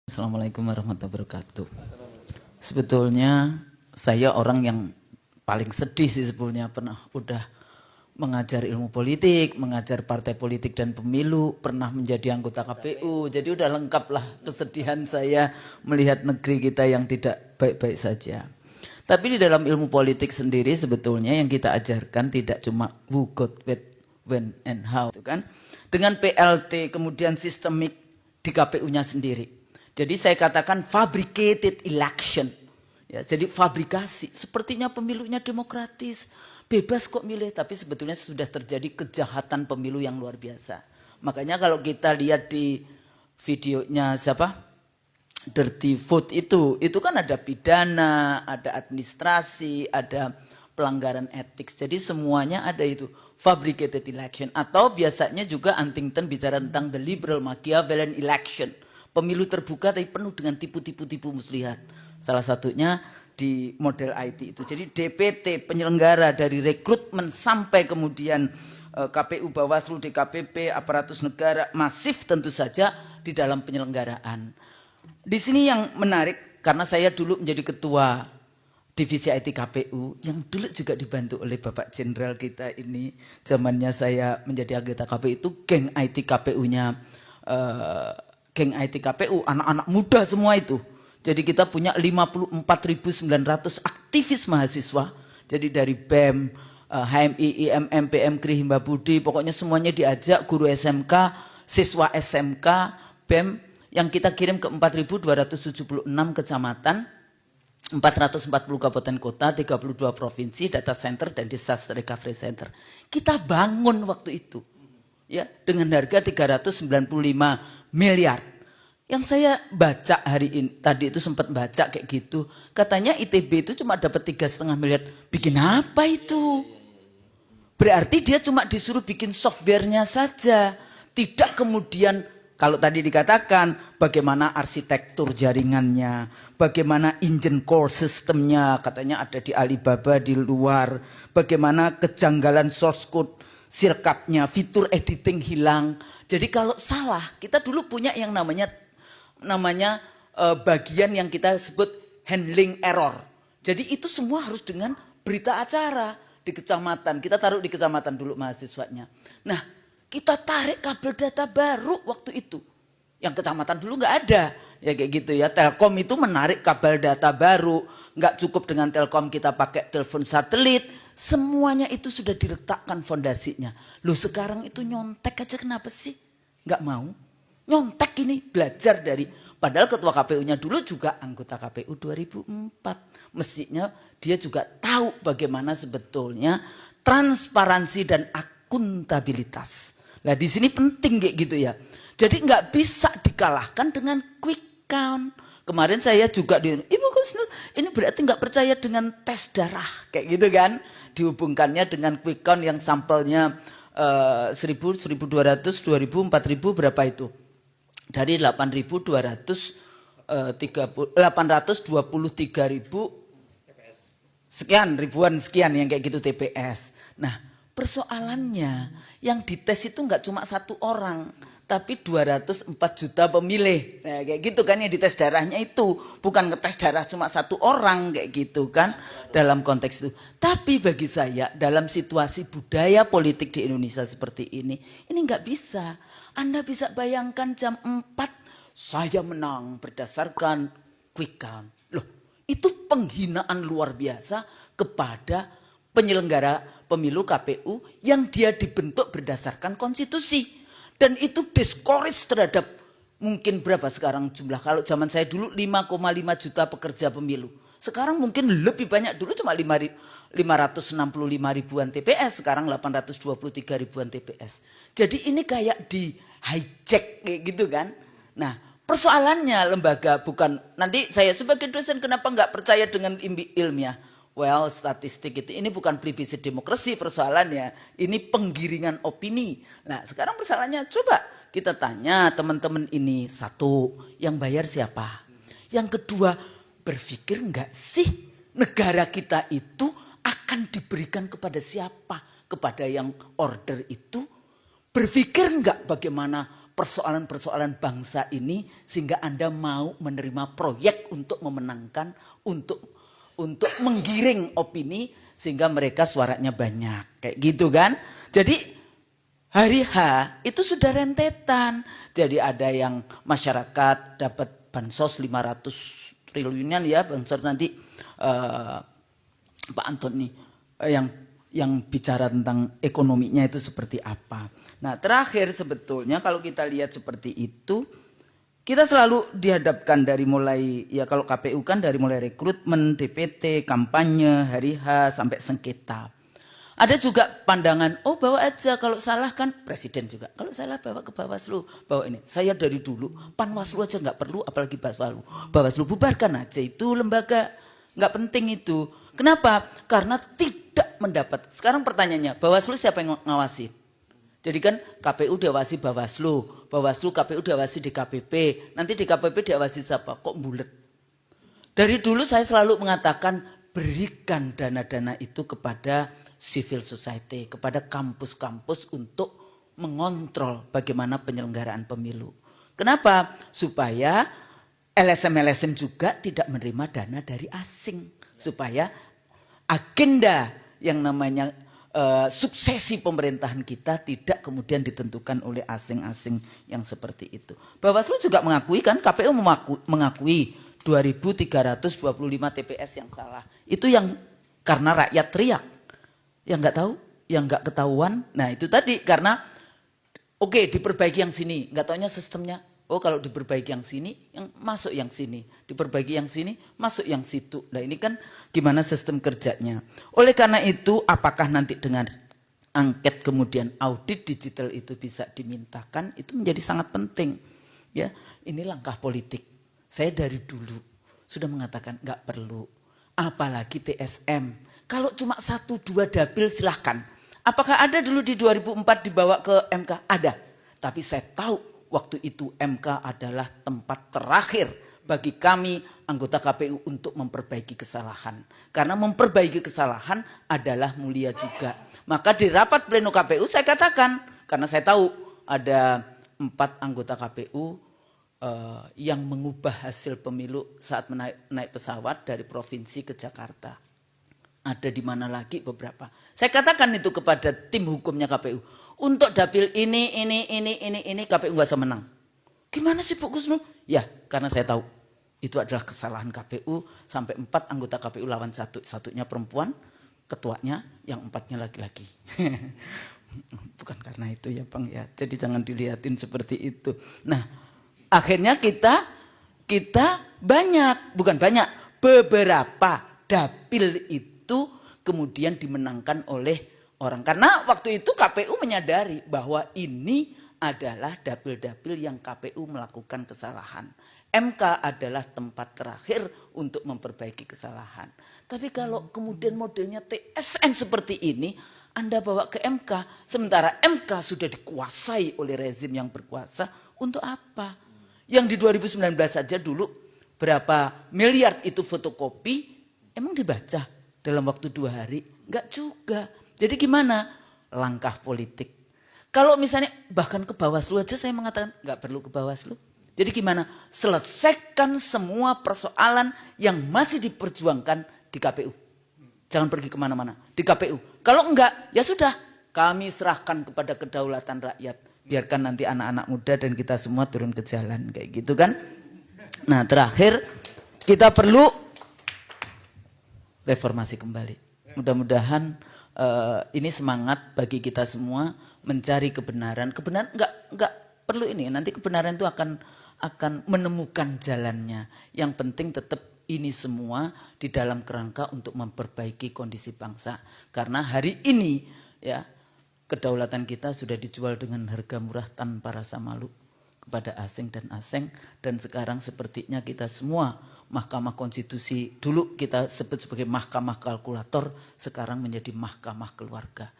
Assalamualaikum warahmatullahi wabarakatuh. Sebetulnya saya orang yang paling sedih sih sebetulnya udah mengajar ilmu politik, mengajar partai politik dan pemilu, pernah menjadi anggota KPU. Jadi udah lengkap lah kesedihan saya melihat negeri kita yang tidak baik-baik saja. Tapi di dalam ilmu politik sendiri sebetulnya yang kita ajarkan tidak cuma who, got, what, when, and how, itu kan? Dengan PLT kemudian sistemik di KPU-nya sendiri. Jadi saya katakan fabricated election. Ya, jadi fabrikasi. Sepertinya pemilunya demokratis. Bebas kok milih. Tapi sebetulnya sudah terjadi kejahatan pemilu yang luar biasa. Makanya kalau kita lihat di videonya siapa? Dirty Vote itu kan ada pidana, ada administrasi, ada pelanggaran etik. Jadi semuanya ada itu. Fabricated election. Atau biasanya juga Huntington bicara tentang the liberal Machiavellian election. Pemilu terbuka tapi penuh dengan tipu-tipu muslihat. Salah satunya di model IT itu. Jadi DPT penyelenggara dari rekrutmen sampai kemudian KPU, Bawaslu, DKPP, aparatus negara masif tentu saja di dalam penyelenggaraan. Di sini yang menarik karena saya dulu menjadi ketua divisi IT KPU yang dulu juga dibantu oleh Bapak Jenderal kita ini. Zamannya saya menjadi anggota KPU itu geng IT KPU-nya geng IT KPU, anak-anak muda semua itu. Jadi kita punya 54.900 aktivis mahasiswa. Jadi dari BEM, HMI, IMM, PMKRI, Himba Budi, pokoknya semuanya diajak, guru SMK, siswa SMK, BEM, yang kita kirim ke 4.276 kecamatan, 440 kabupaten kota, 32 provinsi, data center, dan disaster recovery center. Kita bangun waktu itu. Ya, dengan harga 395 miliar. Yang saya baca hari ini, tadi itu sempat baca kayak gitu. Katanya ITB itu cuma dapat 3,5 miliar. Bikin apa itu? Berarti dia cuma disuruh bikin softwarenya saja. Tidak kemudian, kalau tadi dikatakan, bagaimana arsitektur jaringannya, bagaimana engine core sistemnya, katanya ada di Alibaba di luar, bagaimana kejanggalan source code, sirkapnya, fitur editing hilang. Jadi kalau salah, kita dulu punya yang namanya bagian yang kita sebut handling error. Jadi itu semua harus dengan berita acara di kecamatan. Kita taruh di kecamatan dulu mahasiswanya. Nah, kita tarik kabel data baru waktu itu. Yang kecamatan dulu nggak ada. Ya kayak gitu ya. Telkom itu menarik kabel data baru. Nggak cukup dengan Telkom kita pakai telepon satelit. Semuanya itu sudah diletakkan fondasinya. Loh sekarang itu nyontek aja kenapa sih? Nggak mau. Nyontek ini belajar dari. Padahal ketua KPU-nya dulu juga anggota KPU 2004. Mestinya dia juga tahu bagaimana sebetulnya transparansi dan akuntabilitas. Nah di sini penting kayak gitu ya. Jadi nggak bisa dikalahkan dengan quick count. Kemarin saya juga Ibu Kusnul, ini berarti nggak percaya dengan tes darah kayak gitu kan? Dihubungkannya dengan quick count yang sampelnya 1.000, 1.200, 2.000, 4.000 berapa itu? Dari 823.000 sekian ribuan sekian yang kayak gitu TPS. Nah persoalannya yang dites itu nggak cuma satu orang. Tapi 204 juta pemilih. Nah, kayak gitu kan yang dites darahnya itu. Bukan ngetes darah cuma satu orang kayak gitu kan. Dalam konteks itu. Tapi bagi saya dalam situasi budaya politik di Indonesia seperti ini nggak bisa. Anda bisa bayangkan jam 4 saya menang berdasarkan quick count. Loh itu penghinaan luar biasa kepada penyelenggara pemilu KPU yang dia dibentuk berdasarkan konstitusi. Dan itu discourage terhadap mungkin berapa sekarang jumlah. Kalau zaman saya dulu 5,5 juta pekerja pemilu. Sekarang mungkin lebih banyak, dulu cuma 565 ribuan TPS. Sekarang 823 ribuan TPS. Jadi ini kayak di hijack kayak gitu kan. Nah persoalannya lembaga bukan. Nanti saya sebagai dosen kenapa nggak percaya dengan ilmiah. Well, statistik itu ini bukan privilege demokrasi persoalannya, ini penggiringan opini. Nah, sekarang persoalannya coba kita tanya teman-teman ini, satu, yang bayar siapa? Yang kedua, berpikir enggak sih negara kita itu akan diberikan kepada siapa? Kepada yang order itu? Berpikir enggak bagaimana persoalan-persoalan bangsa ini sehingga Anda mau menerima proyek untuk memenangkan, untuk menggiring opini sehingga mereka suaranya banyak. Kayak gitu kan. Jadi hari H itu sudah rentetan. Jadi ada yang masyarakat dapat bansos 500 triliunan ya, bansos nanti Pak Antoni yang bicara tentang ekonominya itu seperti apa. Nah, terakhir sebetulnya kalau kita lihat seperti itu, kita selalu dihadapkan dari mulai, ya kalau KPU kan dari mulai rekrutmen, DPT, kampanye, hari H, sampai sengketa. Ada juga pandangan, oh bawa aja, kalau salah kan presiden juga. Kalau salah bawa ke Bawaslu, bawa ini. Saya dari dulu, Panwaslu aja nggak perlu, apalagi Bawaslu. Bawaslu bubarkan aja, itu lembaga nggak penting itu. Kenapa? Karena tidak mendapat. Sekarang pertanyaannya, Bawaslu siapa yang ngawasi? Jadi kan KPU diawasi Bawaslu, Bawaslu KPU diawasi DKPP, nanti DKPP diawasi siapa? Kok bulet? Dari dulu saya selalu mengatakan berikan dana-dana itu kepada civil society, kepada kampus-kampus untuk mengontrol bagaimana penyelenggaraan pemilu. Kenapa? Supaya LSM-LSM juga tidak menerima dana dari asing. Supaya agenda yang namanya suksesi pemerintahan kita tidak kemudian ditentukan oleh asing-asing yang seperti itu. Bawaslu juga mengakui kan, KPU mengakui 2.325 TPS yang salah. Itu yang karena rakyat teriak. Yang nggak tahu, yang nggak ketahuan. Nah itu tadi karena oke, diperbaiki yang sini, nggak taunya sistemnya. Oh kalau diperbaiki yang sini, yang masuk yang sini. Diperbaiki yang sini, masuk yang situ. Nah ini kan gimana sistem kerjanya. Oleh karena itu, apakah nanti dengan angket kemudian audit digital itu bisa dimintakan, itu menjadi sangat penting. Ya, ini langkah politik. Saya dari dulu sudah mengatakan nggak perlu. Apalagi TSM. Kalau cuma 1-2 dapil silahkan. Apakah ada dulu di 2004 dibawa ke MK? Ada. Tapi saya tahu waktu itu MK adalah tempat terakhir bagi kami anggota KPU untuk memperbaiki kesalahan. Karena memperbaiki kesalahan adalah mulia juga. Maka di rapat pleno KPU saya katakan, karena saya tahu ada 4 anggota KPU yang mengubah hasil pemilu saat naik pesawat dari provinsi ke Jakarta. Ada di mana lagi beberapa. Saya katakan itu kepada tim hukumnya KPU. Untuk dapil ini KPU nggak bisa menang. Gimana sih Pak Gusnul? Ya, karena saya tahu itu adalah kesalahan KPU sampai 4 anggota KPU lawan 1. Satunya perempuan, ketuanya, yang 4-nya laki-laki. Bukan karena itu ya Bang ya. Jadi jangan dilihatin seperti itu. Nah, akhirnya kita beberapa dapil itu kemudian dimenangkan oleh orang. Karena waktu itu KPU menyadari bahwa ini adalah dapil-dapil yang KPU melakukan kesalahan. MK adalah tempat terakhir untuk memperbaiki kesalahan. Tapi kalau kemudian modelnya TSM seperti ini, Anda bawa ke MK, sementara MK sudah dikuasai oleh rezim yang berkuasa, untuk apa? Yang di 2019 saja dulu, berapa miliar itu fotokopi, emang dibaca dalam waktu 2 hari? Enggak juga. Jadi gimana? Langkah politik. Kalau misalnya bahkan ke Bawaslu aja saya mengatakan nggak perlu ke Bawaslu. Jadi gimana? Selesaikan semua persoalan yang masih diperjuangkan di KPU. Jangan pergi kemana-mana. Di KPU. Kalau enggak, ya sudah. Kami serahkan kepada kedaulatan rakyat. Biarkan nanti anak-anak muda dan kita semua turun ke jalan. Kayak gitu kan. Nah terakhir kita perlu reformasi kembali. Mudah-mudahan ini semangat bagi kita semua mencari kebenaran. Kebenaran enggak perlu ini. Nanti kebenaran itu akan menemukan jalannya. Yang penting tetap ini semua di dalam kerangka untuk memperbaiki kondisi bangsa. Karena hari ini ya kedaulatan kita sudah dijual dengan harga murah tanpa rasa malu kepada asing dan sekarang sepertinya kita semua Mahkamah Konstitusi dulu kita sebut sebagai mahkamah kalkulator, sekarang menjadi mahkamah keluarga.